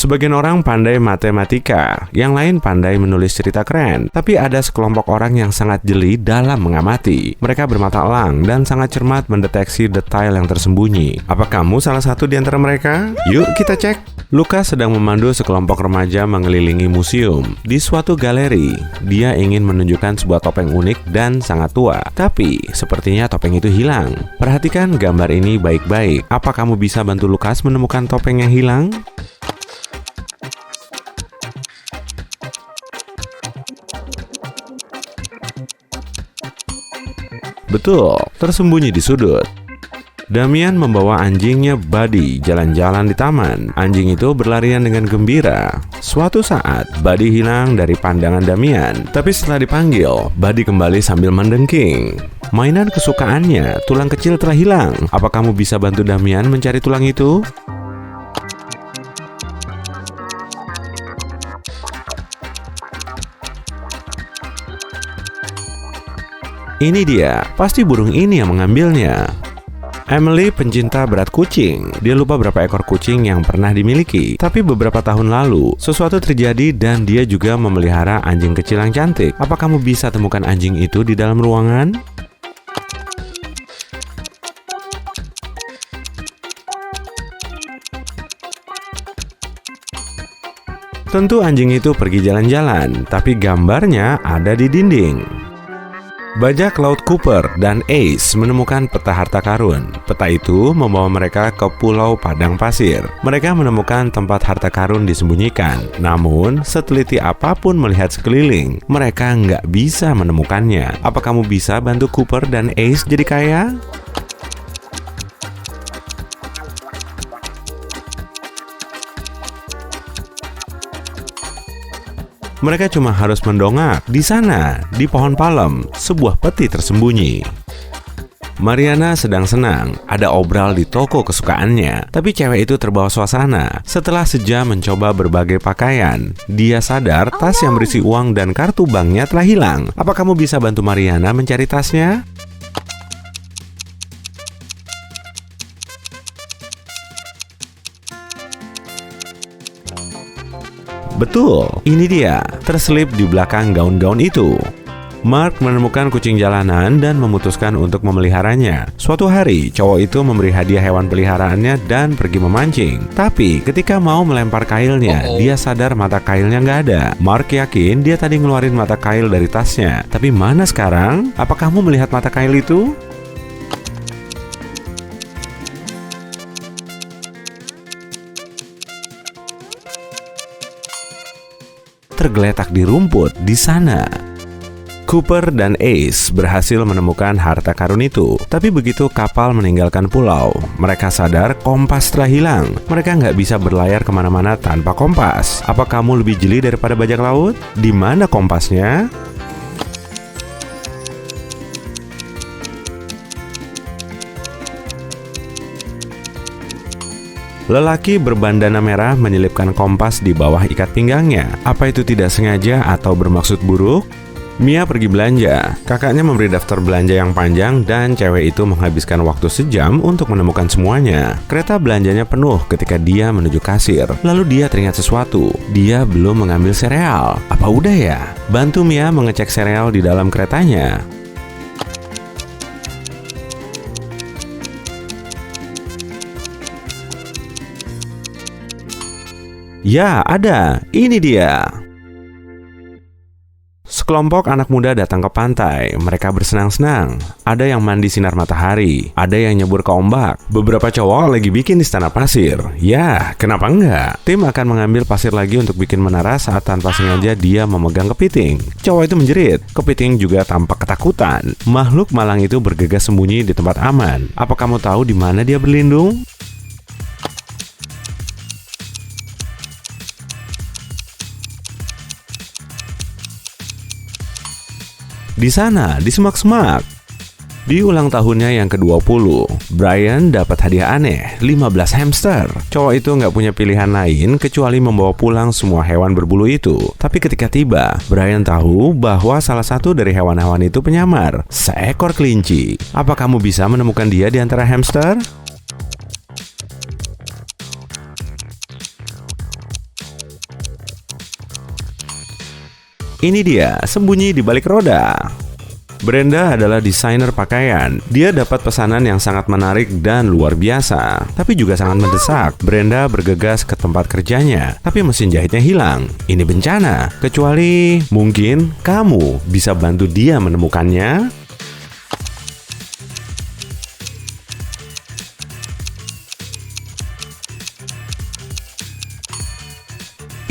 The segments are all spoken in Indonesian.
Sebagian orang pandai matematika, yang lain pandai menulis cerita keren. Tapi ada sekelompok orang yang sangat jeli dalam mengamati. Mereka bermata elang dan sangat cermat mendeteksi detail yang tersembunyi. Apa kamu salah satu di antara mereka? Yuk kita cek. Lukas sedang memandu sekelompok remaja mengelilingi museum. Di suatu galeri, dia ingin menunjukkan sebuah topeng unik dan sangat tua. Tapi, sepertinya topeng itu hilang. Perhatikan gambar ini baik-baik. Apa kamu bisa bantu Lukas menemukan topeng yang hilang? Betul, tersembunyi di sudut. Damian membawa anjingnya Buddy jalan-jalan di taman. Anjing itu berlarian dengan gembira. Suatu saat, Buddy hilang dari pandangan Damian. Tapi setelah dipanggil, Buddy kembali sambil mendengking. Mainan kesukaannya, tulang kecil telah hilang. Apa kamu bisa bantu Damian mencari tulang itu? Ini dia, pasti burung ini yang mengambilnya. Emily pencinta berat kucing. Dia lupa berapa ekor kucing yang pernah dimiliki. Tapi beberapa tahun lalu, sesuatu terjadi dan dia juga memelihara anjing kecil yang cantik. Apa kamu bisa temukan anjing itu di dalam ruangan? Tentu anjing itu pergi jalan-jalan, tapi gambarnya ada di dinding. Bajak laut Cooper dan Ace menemukan peta harta karun. Peta itu membawa mereka ke Pulau Padang Pasir. Mereka menemukan tempat harta karun disembunyikan. Namun, seteliti apapun melihat sekeliling, mereka nggak bisa menemukannya. Apa kamu bisa bantu Cooper dan Ace jadi kaya? Mereka cuma harus mendongak. Di sana, di pohon palem, sebuah peti tersembunyi. Mariana sedang senang, ada obral di toko kesukaannya. Tapi cewek itu terbawa suasana. Setelah sejam mencoba berbagai pakaian, dia sadar tas yang berisi uang dan kartu banknya telah hilang. Apa kamu bisa bantu Mariana mencari tasnya? Betul, ini dia, terselip di belakang gaun-gaun itu. Mark menemukan kucing jalanan dan memutuskan untuk memeliharanya. Suatu hari, cowok itu memberi hadiah hewan peliharaannya dan pergi memancing. Tapi ketika mau melempar kailnya, dia sadar mata kailnya nggak ada. Mark yakin dia tadi ngeluarin mata kail dari tasnya. Tapi mana sekarang? Apa kamu melihat mata kail itu? Tergeletak di rumput di sana. Cooper dan Ace berhasil menemukan harta karun itu. Tapi begitu kapal meninggalkan pulau, mereka sadar kompas telah hilang. Mereka nggak bisa berlayar kemana-mana tanpa kompas. Apa kamu lebih jeli daripada bajak laut? Di mana kompasnya? Lelaki berbandana merah menyelipkan kompas di bawah ikat pinggangnya. Apa itu tidak sengaja atau bermaksud buruk? Mia pergi belanja. Kakaknya memberi daftar belanja yang panjang dan cewek itu menghabiskan waktu sejam untuk menemukan semuanya. Kereta belanjanya penuh ketika dia menuju kasir. Lalu dia teringat sesuatu. Dia belum mengambil sereal. Apa udah ya? Bantu Mia mengecek sereal di dalam keretanya. Ya, ada. Ini dia. Sekelompok anak muda datang ke pantai. Mereka bersenang-senang. Ada yang mandi sinar matahari. Ada yang nyebur ke ombak. Beberapa cowok lagi bikin istana pasir. Ya, kenapa enggak? Tim akan mengambil pasir lagi untuk bikin menara saat tanpa sengaja dia memegang kepiting. Cowok itu menjerit. Kepiting juga tampak ketakutan. Makhluk malang itu bergegas sembunyi di tempat aman. Apa kamu tahu di mana dia berlindung? Di sana, di semak-semak. Di ulang tahunnya yang ke-20, Brian dapat hadiah aneh, 15 hamster. Cowok itu nggak punya pilihan lain kecuali membawa pulang semua hewan berbulu itu. Tapi ketika tiba, Brian tahu bahwa salah satu dari hewan-hewan itu penyamar, seekor kelinci. Apa kamu bisa menemukan dia di antara hamster? Ini dia, sembunyi di balik roda. Brenda adalah desainer pakaian. Dia dapat pesanan yang sangat menarik dan luar biasa, tapi juga sangat mendesak. Brenda bergegas ke tempat kerjanya, tapi mesin jahitnya hilang. Ini bencana, kecuali mungkin kamu bisa bantu dia menemukannya.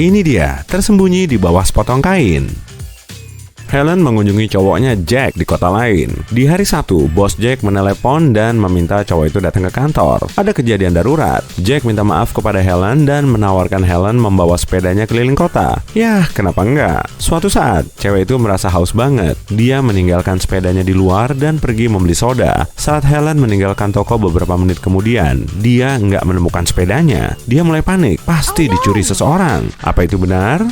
Ini dia, tersembunyi di bawah sepotong kain. Helen mengunjungi cowoknya Jack di kota lain. Di hari Sabtu, bos Jack menelepon dan meminta cowok itu datang ke kantor. Ada kejadian darurat. Jack minta maaf kepada Helen dan menawarkan Helen membawa sepedanya keliling kota. Yah, kenapa enggak? Suatu saat, cewek itu merasa haus banget. Dia meninggalkan sepedanya di luar dan pergi membeli soda. Saat Helen meninggalkan toko beberapa menit kemudian, dia enggak menemukan sepedanya. Dia mulai panik. Pasti dicuri seseorang. Apa itu benar?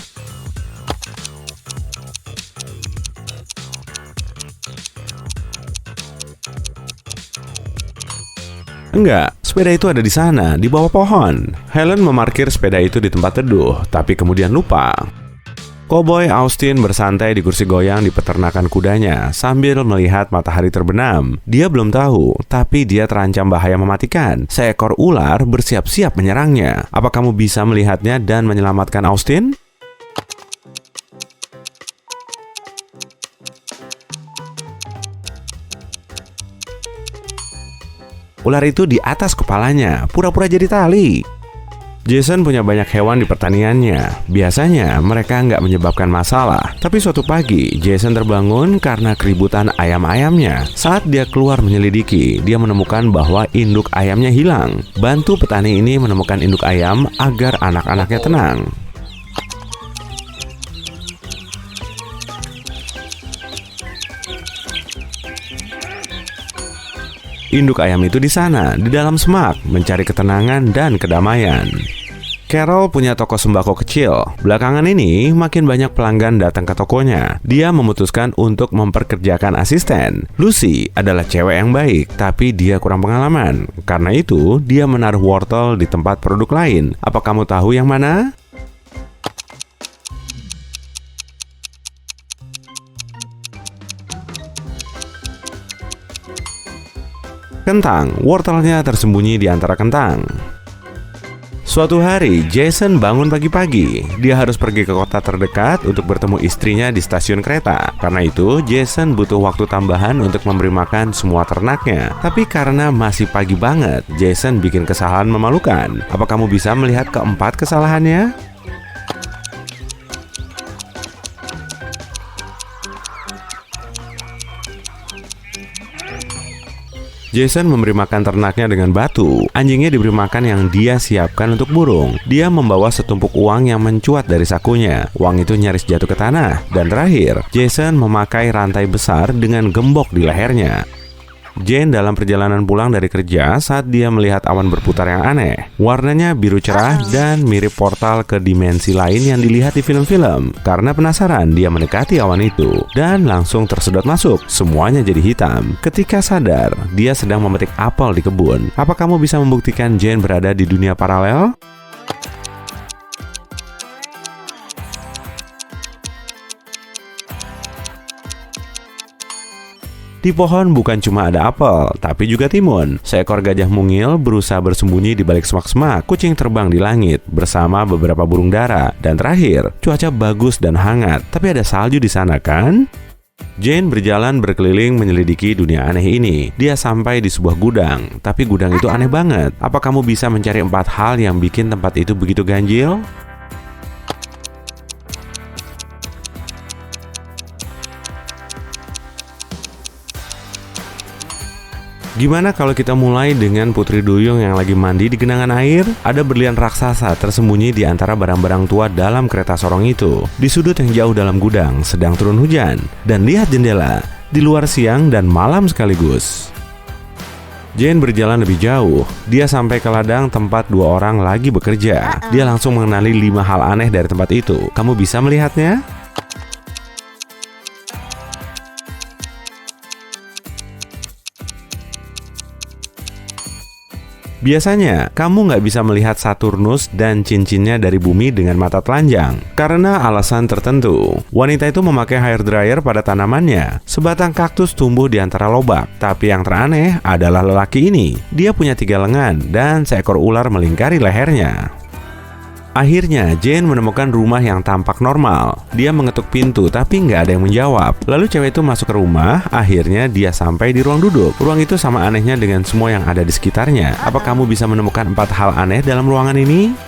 Enggak, sepeda itu ada di sana, di bawah pohon. Helen memarkir sepeda itu di tempat teduh, tapi kemudian lupa. Koboi Austin bersantai di kursi goyang di peternakan kudanya sambil melihat matahari terbenam. Dia belum tahu, tapi dia terancam bahaya mematikan. Seekor ular bersiap-siap menyerangnya. Apa kamu bisa melihatnya dan menyelamatkan Austin? Ular itu di atas kepalanya, pura-pura jadi tali. Jason punya banyak hewan di pertaniannya. Biasanya mereka nggak menyebabkan masalah. Tapi suatu pagi, Jason terbangun karena keributan ayam-ayamnya. Saat dia keluar menyelidiki, dia menemukan bahwa induk ayamnya hilang. Bantu petani ini menemukan induk ayam agar anak-anaknya tenang. Induk ayam itu di sana, di dalam semak, mencari ketenangan dan kedamaian. Carol punya toko sembako kecil. Belakangan ini, makin banyak pelanggan datang ke tokonya. Dia memutuskan untuk memperkerjakan asisten. Lucy adalah cewek yang baik, tapi dia kurang pengalaman. Karena itu, dia menaruh wortel di tempat produk lain. Apa kamu tahu yang mana? Kentang, wortelnya tersembunyi di antara kentang. Suatu hari, Jason bangun pagi-pagi. Dia harus pergi ke kota terdekat untuk bertemu istrinya di stasiun kereta. Karena itu, Jason butuh waktu tambahan untuk memberi makan semua ternaknya. Tapi karena masih pagi banget, Jason bikin kesalahan memalukan. Apa kamu bisa melihat keempat kesalahannya? Jason memberi makan ternaknya dengan batu. Anjingnya diberi makan yang dia siapkan untuk burung. Dia membawa setumpuk uang yang mencuat dari sakunya. Uang itu nyaris jatuh ke tanah. Dan terakhir, Jason memakai rantai besar dengan gembok di lehernya. Jane dalam perjalanan pulang dari kerja saat dia melihat awan berputar yang aneh. Warnanya biru cerah dan mirip portal ke dimensi lain yang dilihat di film-film. Karena penasaran, dia mendekati awan itu dan langsung tersedot masuk. Semuanya jadi hitam. Ketika sadar, dia sedang memetik apel di kebun. Apa kamu bisa membuktikan Jane berada di dunia paralel? Di pohon bukan cuma ada apel, tapi juga timun. Seekor gajah mungil berusaha bersembunyi di balik semak-semak. Kucing terbang di langit bersama beberapa burung dara. Dan terakhir, cuaca bagus dan hangat. Tapi ada salju di sana kan? Jane berjalan berkeliling menyelidiki dunia aneh ini. Dia sampai di sebuah gudang, tapi gudang itu aneh banget. Apa kamu bisa mencari 4 hal yang bikin tempat itu begitu ganjil? Gimana kalau kita mulai dengan Putri Duyung yang lagi mandi di genangan air? Ada berlian raksasa tersembunyi di antara barang-barang tua dalam kereta sorong itu. Di sudut yang jauh dalam gudang sedang turun hujan. Dan lihat jendela, di luar siang dan malam sekaligus. Jane berjalan lebih jauh. Dia sampai ke ladang tempat 2 orang lagi bekerja. Dia langsung mengenali 5 hal aneh dari tempat itu. Kamu bisa melihatnya? Biasanya, kamu nggak bisa melihat Saturnus dan cincinnya dari bumi dengan mata telanjang karena alasan tertentu. Wanita itu memakai hair dryer pada tanamannya. Sebatang kaktus tumbuh di antara lobak. Tapi yang teraneh adalah lelaki ini. Dia punya 3 lengan dan seekor ular melingkari lehernya. Akhirnya, Jane menemukan rumah yang tampak normal. Dia mengetuk pintu, tapi nggak ada yang menjawab. Lalu cewek itu masuk ke rumah, akhirnya dia sampai di ruang duduk. Ruang itu sama anehnya dengan semua yang ada di sekitarnya. Apa kamu bisa menemukan 4 hal aneh dalam ruangan ini?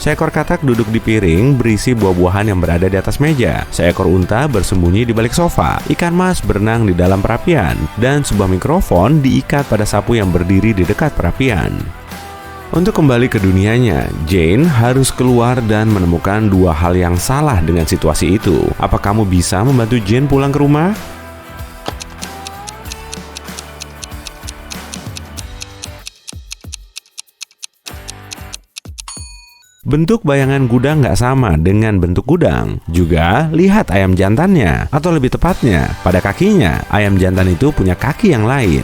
Seekor katak duduk di piring berisi buah-buahan yang berada di atas meja. Seekor unta bersembunyi di balik sofa. Ikan mas berenang di dalam perapian. Dan sebuah mikrofon diikat pada sapu yang berdiri di dekat perapian. Untuk kembali ke dunianya, Jane harus keluar dan menemukan 2 hal yang salah dengan situasi itu. Apa kamu bisa membantu Jane pulang ke rumah? Bentuk bayangan gudang nggak sama dengan bentuk gudang. Juga lihat ayam jantannya, atau lebih tepatnya, pada kakinya, ayam jantan itu punya kaki yang lain.